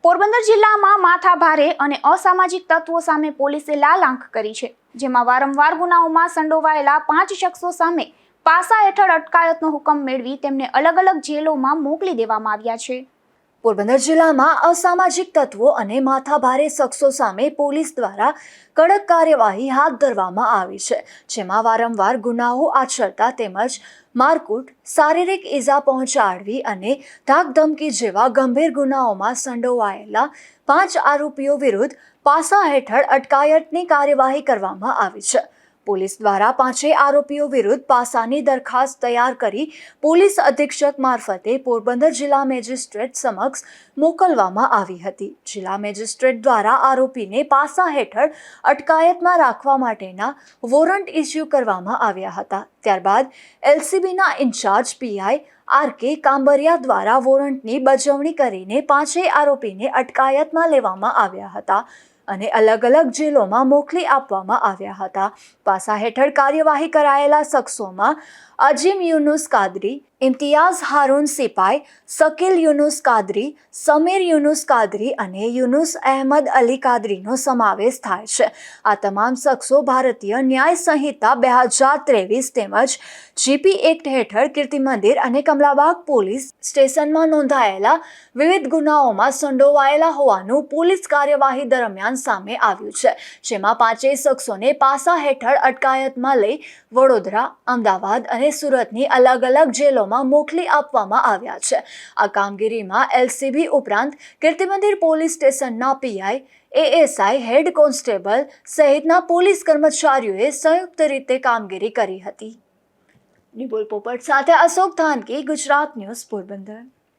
પોરબંદર જિલ્લામાં માથાભારે અને અસામાજિક તત્વો સામે પોલીસે લાલ આંખ કરી છે, જેમાં વારંવાર ગુનાઓમાં સંડોવાયેલા 5 શખ્સો સામે પાસા હેઠળ અટકાયતનો હુકમ મેળવી તેમને અલગ અલગ જેલોમાં મોકલી દેવામાં આવ્યા છે। પોરબંદર જિલ્લામાં અસામાજિક તત્વો અને માથાભારે શખ્સો સામે પોલીસ દ્વારા કડક કાર્યવાહી હાથ ધરવામાં આવી છે, જેમાં વારંવાર ગુનાઓ આચરતા તેમજ મારકૂટ, શારીરિક ઈજા પહોંચાડવી અને ધાકધમકી જેવા ગંભીર ગુનાઓમાં સંડોવાયેલા 5 આરોપીઓ વિરુદ્ધ પાસા હેઠળ અટકાયતની કાર્યવાહી કરવામાં આવી છે। પોલીસ દ્વારા 5 આરોપીઓ વિરુદ્ધ પાસાની દરખાસ્ત તૈયાર કરી પોલીસ અધિક્ષક મારફતે પોરબંદર જિલ્લા મેજિસ્ટ્રેટ સમક્ષ મોકલવામાં આવી હતી। જિલ્લા મેજિસ્ટ્રેટ દ્વારા આરોપીને પાસા હેઠળ અટકાયતમાં રાખવા માટેના વોરંટ ઇસ્યુ કરવામાં આવ્યા હતા। ત્યારબાદ એલસીબીના ઇન્ચાર્જ પીઆઈ આર.કે. કાંબરિયા દ્વારા વોરંટની બજવણી કરીને 5 આરોપીને અટકાયતમાં લેવામાં આવ્યા હતા અને અલગ અલગ જેલોમાં મોકલી આપવામાં આવ્યા હતા। પાસા હેઠળ કાર્યવાહી કરાયેલા શખ્સોમાં અજીમ યુનુસ કાદરી, ઇમ્તિયાઝ હારૂન સિપાઈ, શકીલ યુનુસ કાદરી, સમીર યુનુસ કાદરી અને યુનુસ અહેમદ અલી કાદરીનો સમાવેશ થાય છે। આ તમામ શખ્સો ભારતીય ન્યાય સંહિતા 2023 તેમજ જીપી એક્ટ હેઠળ કીર્તિ મંદિર અને કમલાબાગ પોલીસ સ્ટેશનમાં નોંધાયેલા વિવિધ ગુનાઓમાં સંડોવાયેલા હોવાનું પોલીસ કાર્યવાહી દરમિયાન સામે આવ્યું છે, જેમાં 5 શખ્સોને પાસા હેઠળ અટકાયતમાં લઈ વડોદરા, અમદાવાદ અને સુરતની અલગ અલગ જેલોમાં મોકલી આપવામાં આવ્યા છે। આ કામગીરીમાં એલસીબી ઉપરાંત કીર્તિમંદિર પોલીસ સ્ટેશનના પીઆઈ, એએસઆઈ, હેડ કોન્સ્ટેબલ સહિતના પોલીસ કર્મચારીઓએ સંયુક્ત રીતે કામગીરી કરી હતી। નિબુલ પોપટ સાથે અશોક ધાનકી, ગુજરાત ન્યૂઝ, પોરબંદર।